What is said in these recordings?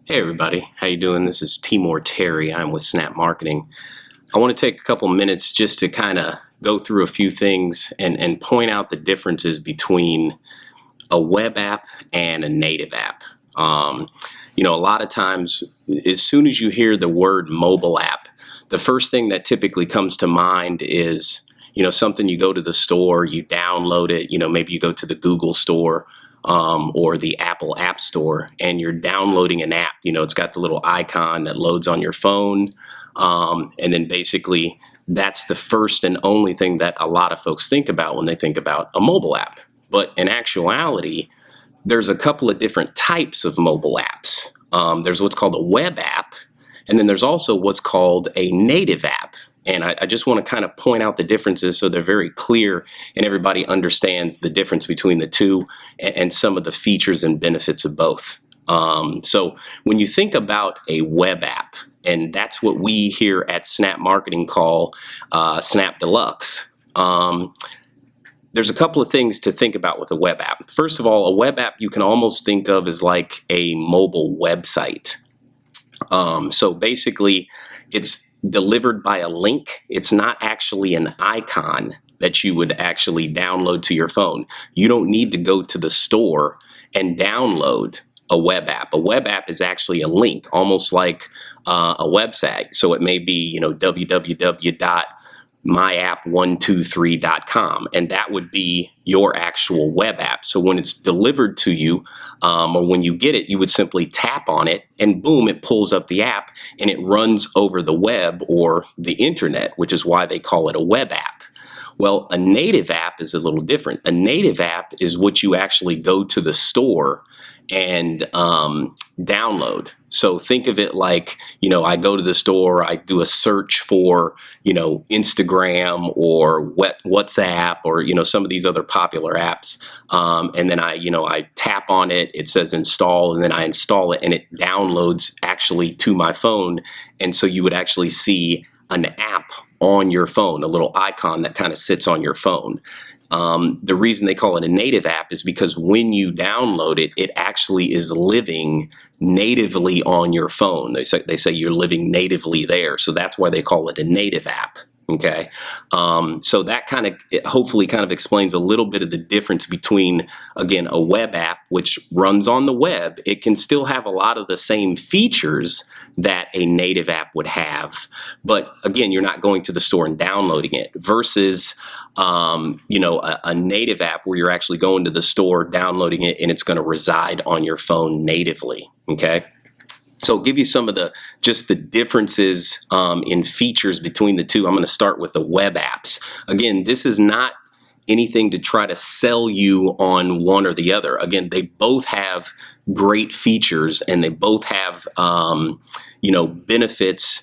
Hey everybody, how you doing? This is Timor Terry. I'm with Snapp Marketing. I want to take a couple minutes just to kind of go through a few things and point out the differences between a web app and a native app. A lot of times, as soon as you hear the word mobile app, the first thing that typically comes to mind is, something you go to the store, you download it, maybe you go to the Google store or the Apple App Store, and you're downloading an app. It's got the little icon that loads on your phone. And then basically, that's the first and only thing that a lot of folks think about when they think about a mobile app. But in actuality, there's a couple of different types of mobile apps. There's what's called a web app, and then there's also what's called a native app. And I just want to kind of point out the differences so they're very clear and everybody understands the difference between the two and some of the features and benefits of both. So when you think about a web app, and that's what we here at Snapp Marketing call Snapp Deluxe, there's a couple of things to think about with a web app. First of all, a web app you can almost think of as like a mobile website. So basically, it's delivered by a link. It's not actually an icon that you would actually download to your phone. You don't need to go to the store and download a web app. A web app is actually a link, almost like a website. So it may be, www.myapp123.com, and that would be your actual web app. So when it's delivered to you, or when you get it, you would simply tap on it and boom, it pulls up the app and it runs over the web or the internet, which is why they call it a web app. Well, a native app is a little different. A native app is what you actually go to the store and download. So think of it like, I go to the store, I do a search for, Instagram or WhatsApp or, some of these other popular apps. And then I tap on it, it says install, and then I install it and it downloads actually to my phone. And so you would actually see an app on your phone, a little icon that kind of sits on your phone. The reason they call it a native app is because when you download it, it actually is living natively on your phone. They say you're living natively there. So that's why they call it a native app. Okay. So that hopefully kind of explains a little bit of the difference between, again, a web app, which runs on the web. It can still have a lot of the same features that a native app would have. But again, you're not going to the store and downloading it versus, a native app where you're actually going to the store, downloading it, and it's going to reside on your phone natively. Okay. So I'll give you some of the differences in features between the two. I'm going to start with the web apps. Again, this is not anything to try to sell you on one or the other. Again, they both have great features and they both have, benefits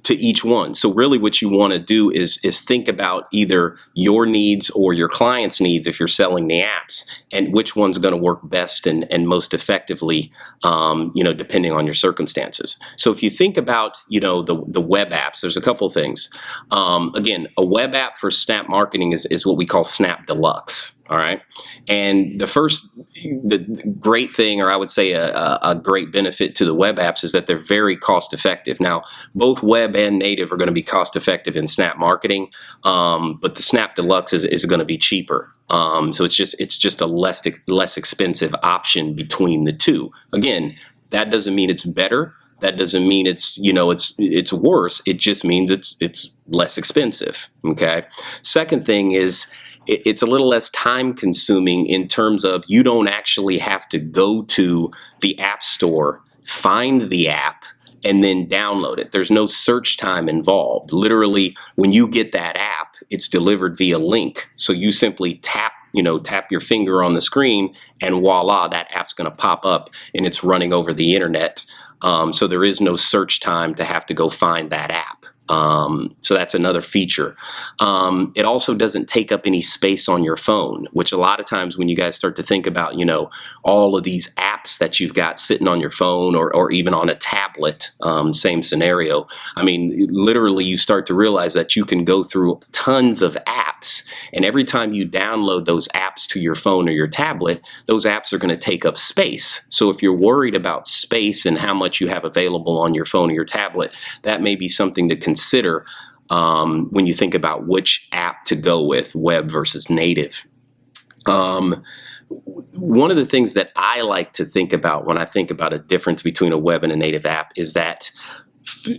to each one. So really what you want to do is think about either your needs or your client's needs if you're selling the apps, and which one's going to work best and most effectively, depending on your circumstances. So if you think about, the web apps, there's a couple of things. Again, a web app for Snapp Marketing is what we call Snapp Deluxe. All right. And the great thing, or I would say a great benefit to the web apps, is that they're very cost effective. Now, both web and native are going to be cost effective in Snapp Marketing, but the Snapp Deluxe is going to be cheaper. So it's just a less expensive option between the two. Again, that doesn't mean it's better. That doesn't mean it's worse. It just means it's less expensive. Okay. Second thing is, it's a little less time consuming in terms of you don't actually have to go to the app store, find the app, and then download it. There's no search time involved. Literally, when you get that app, it's delivered via link. So you simply tap your finger on the screen and voila, that app's going to pop up and it's running over the internet. So there is no search time to have to go find that app. So that's another feature. It also doesn't take up any space on your phone, which a lot of times when you guys start to think about, all of these apps that you've got sitting on your phone or even on a tablet, same scenario. I mean, literally you start to realize that you can go through tons of apps, and every time you download those apps to your phone or your tablet, those apps are going to take up space. So if you're worried about space and how much you have available on your phone or your tablet, that may be something to consider when you think about which app to go with, web versus native. One of the things that I like to think about when I think about a difference between a web and a native app is that,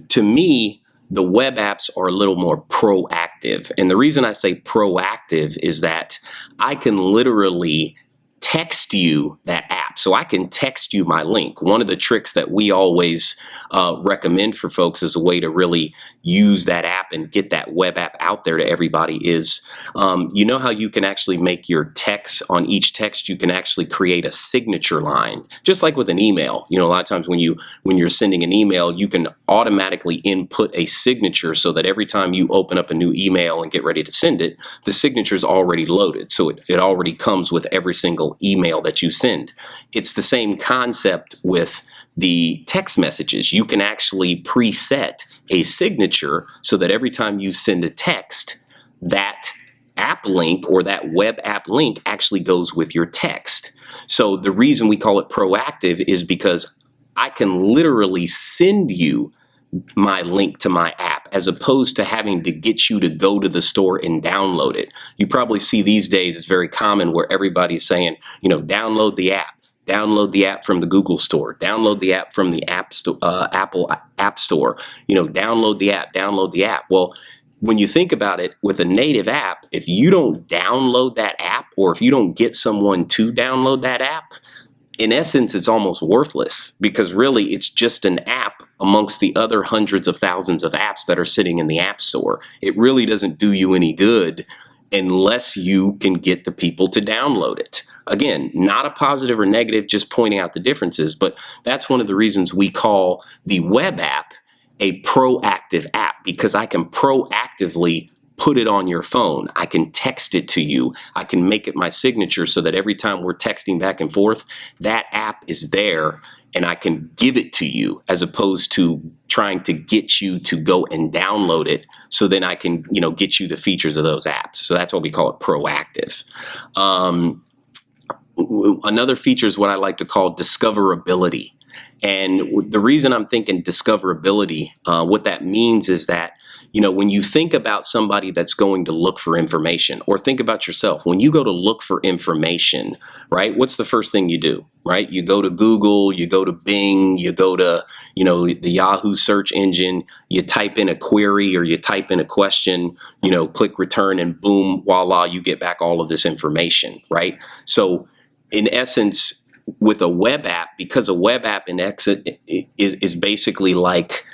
to me, the web apps are a little more proactive. And the reason I say proactive is that I can literally text you that app. So I can text you my link. One of the tricks that we always recommend for folks as a way to really use that app and get that web app out there to everybody is, you know how you can actually make your text, on each text, you can actually create a signature line, just like with an email. A lot of times when you're sending an email, you can automatically input a signature so that every time you open up a new email and get ready to send it, the signature is already loaded. So it already comes with every single email that you send. It's the same concept with the text messages. You can actually preset a signature so that every time you send a text, that app link or that web app link actually goes with your text. So the reason we call it proactive is because I can literally send you my link to my app as opposed to having to get you to go to the store and download it. You probably see these days, it's very common where everybody's saying, download the app. Download the app from the Google Store. Download the app from the Apple App Store. Download the app. Download the app. Well, when you think about it, with a native app, if you don't download that app, or if you don't get someone to download that app, in essence, it's almost worthless, because really it's just an app amongst the other hundreds of thousands of apps that are sitting in the App Store. It really doesn't do you any good unless you can get the people to download it. Again, not a positive or negative, just pointing out the differences, but that's one of the reasons we call the web app a proactive app, because I can proactively put it on your phone. I can text it to you. I can make it my signature so that every time we're texting back and forth, that app is there and I can give it to you, as opposed to trying to get you to go and download it so then I can, get you the features of those apps. So that's why we call it proactive. Another feature is what I like to call discoverability. And the reason I'm thinking discoverability, what that means is that, when you think about somebody that's going to look for information, or think about yourself, when you go to look for information, right? What's the first thing you do, right? You go to Google, you go to Bing, you go to, the Yahoo search engine, you type in a query or you type in a question, click return, and boom, voila, you get back all of this information, right? So in essence, with a web app, because a web app in exit is basically like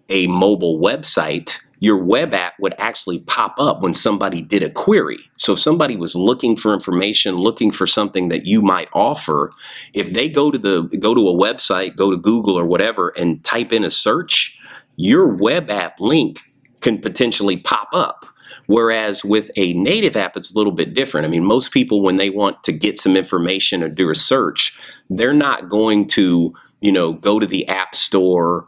a mobile website, your web app would actually pop up when somebody did a query. So if somebody was looking for information, looking for something that you might offer, if they go to a website, go to Google or whatever, and type in a search, your web app link can potentially pop up. Whereas with a native app, it's a little bit different. I mean, most people, when they want to get some information or do a search, they're not going to, go to the App Store,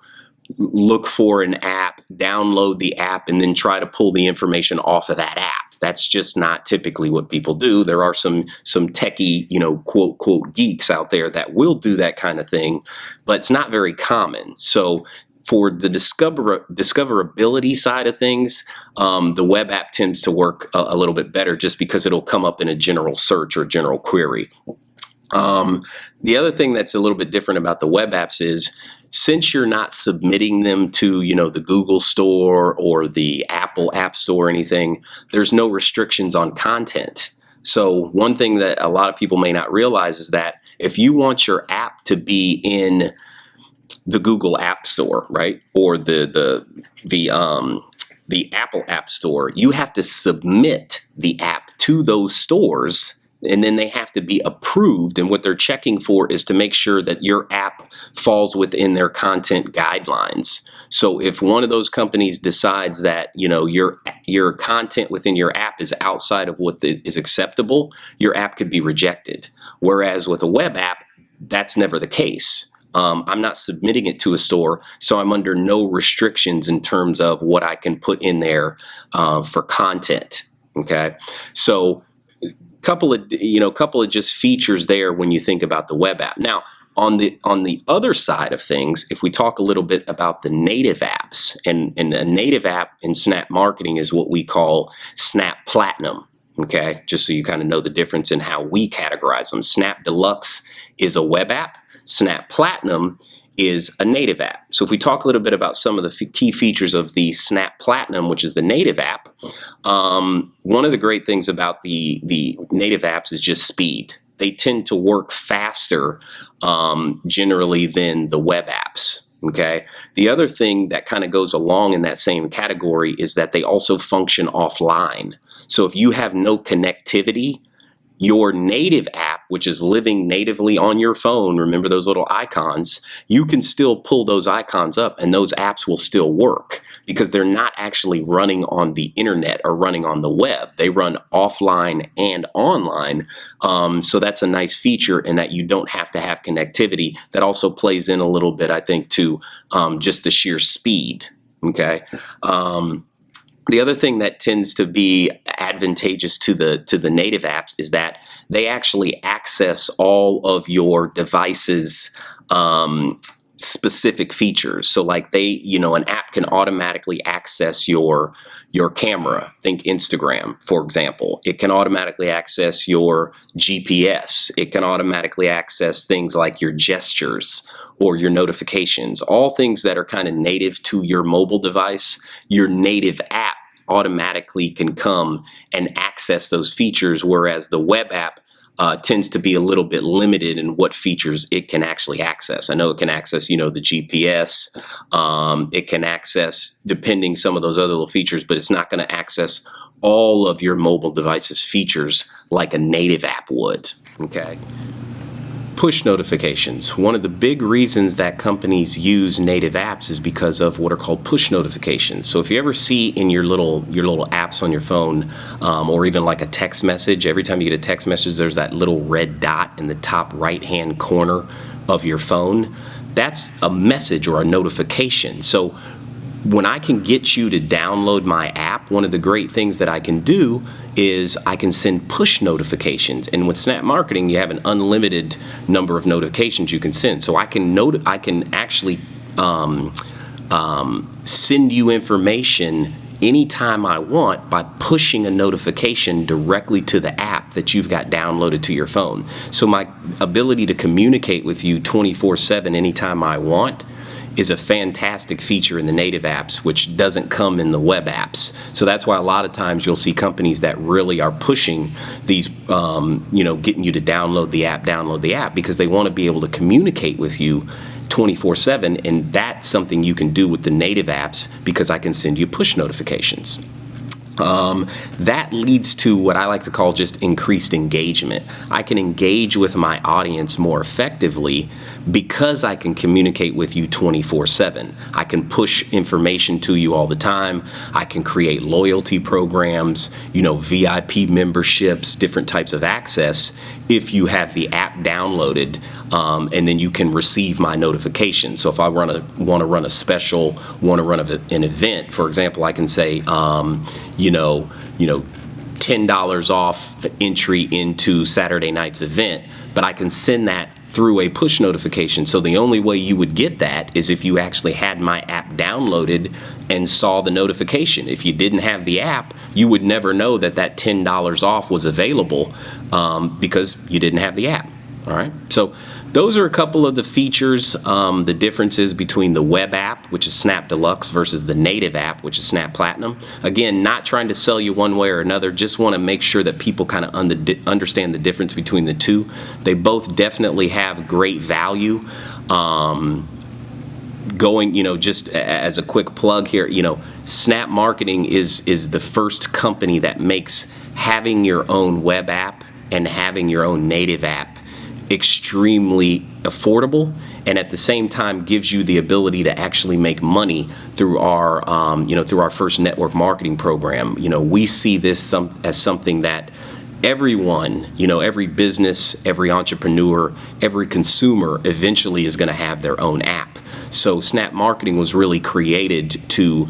look for an app, download the app, and then try to pull the information off of that app. That's just not typically what people do. There are some techie, quote, quote, geeks out there that will do that kind of thing, but it's not very common. So for the discoverability side of things, the web app tends to work a little bit better, just because it'll come up in a general search or general query. The other thing that's a little bit different about the web apps is, since you're not submitting them to, the Google Store or the Apple App Store or anything, there's no restrictions on content. So one thing that a lot of people may not realize is that if you want your app to be in the Google App Store, right, or the Apple App Store, you have to submit the app to those stores and then they have to be approved. And what they're checking for is to make sure that your app falls within their content guidelines. So if one of those companies decides that, you know, your content within your app is outside of what is acceptable, your app could be rejected. Whereas with a web app, that's never the case. I'm not submitting it to a store, so I'm under no restrictions in terms of what I can put in there for content. Okay, so couple of just features there when you think about the web app. Now, on the other side of things, if we talk a little bit about the native apps, and a native app in Snapp marketing is what we call Snapp Platinum. Okay, just so you kind of know the difference in how we categorize them. Snapp Deluxe is a web app. Snapp Platinum is a native app. So if we talk a little bit about some of the key features of the Snapp Platinum, which is the native app, one of the great things about the native apps is just speed. They tend to work faster generally than the web apps. Okay. The other thing that kind of goes along in that same category is that they also function offline. So if you have no connectivity, your native app, which is living natively on your phone, remember those little icons, you can still pull those icons up and those apps will still work because they're not actually running on the internet or running on the web. They run offline and online. So that's a nice feature in that you don't have to have connectivity. That also plays in a little bit, I think, to just the sheer speed. Okay. The other thing that tends to be advantageous to the native apps is that they actually access all of your device's specific features. So like an app can automatically access your camera. Think Instagram, for example. It can automatically access your GPS. It can automatically access things like your gestures or your notifications, all things that are kind of native to your mobile device. Your native app automatically can come and access those features, whereas the web app tends to be a little bit limited in what features it can actually access. I know it can access, the GPS. It can access, depending some of those other little features, but it's not going to access all of your mobile device's features like a native app would. Okay. Push notifications. One of the big reasons that companies use native apps is because of what are called push notifications. So if you ever see in your little apps on your phone, or even like a text message, every time you get a text message, there's that little red dot in the top right-hand corner of your phone. That's a message or a notification. So when I can get you to download my app, one of the great things that I can do is I can send push notifications. And with Snapp Marketing, you have an unlimited number of notifications you can send. So I can actually send you information anytime I want by pushing a notification directly to the app that you've got downloaded to your phone. So my ability to communicate with you 24/7 anytime I want is a fantastic feature in the native apps, which doesn't come in the web apps. So that's why a lot of times you'll see companies that really are pushing these, getting you to download the app because they want to be able to communicate with you 24/7, and that's something you can do with the native apps because I can send you push notifications. That leads to what I like to call just increased engagement. I can engage with my audience more effectively because I can communicate with you 24/7. I can push information to you all the time. I can create loyalty programs, VIP memberships, different types of access if you have the app downloaded, and then you can receive my notifications. So if I want to run a special, want to run an event, for example, I can say, $10 off entry into Saturday night's event, but I can send that through a push notification. So the only way you would get that is if you actually had my app downloaded and saw the notification. If you didn't have the app, you would never know that $10 off was available because you didn't have the app. All right. So those are a couple of the features, the differences between the web app, which is Snapp Deluxe, versus the native app, which is Snapp Platinum. Again, not trying to sell you one way or another, just want to make sure that people kind of understand the difference between the two. They both definitely have great value. Just as a quick plug here, Snapp Marketing is the first company that makes having your own web app and having your own native app extremely affordable, and at the same time gives you the ability to actually make money through our through our first network marketing program. We see this as something that everyone, every business, every entrepreneur, every consumer eventually is going to have their own app. So Snapp Marketing was really created to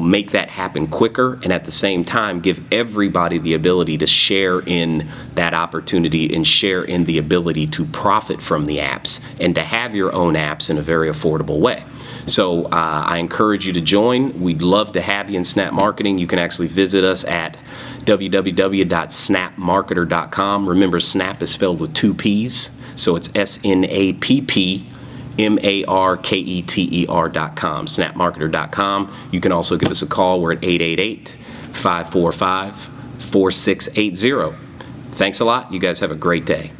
make that happen quicker, and at the same time give everybody the ability to share in that opportunity and share in the ability to profit from the apps and to have your own apps in a very affordable way. So I encourage you to join. We'd love to have you in Snapp Marketing. You can actually visit us at www.snappmarketer.com. Remember, Snapp is spelled with 2 P's, so it's SNAPPMARKETER.com, snappmarketer.com. You can also give us a call. We're at 888-545-4680. Thanks a lot. You guys have a great day.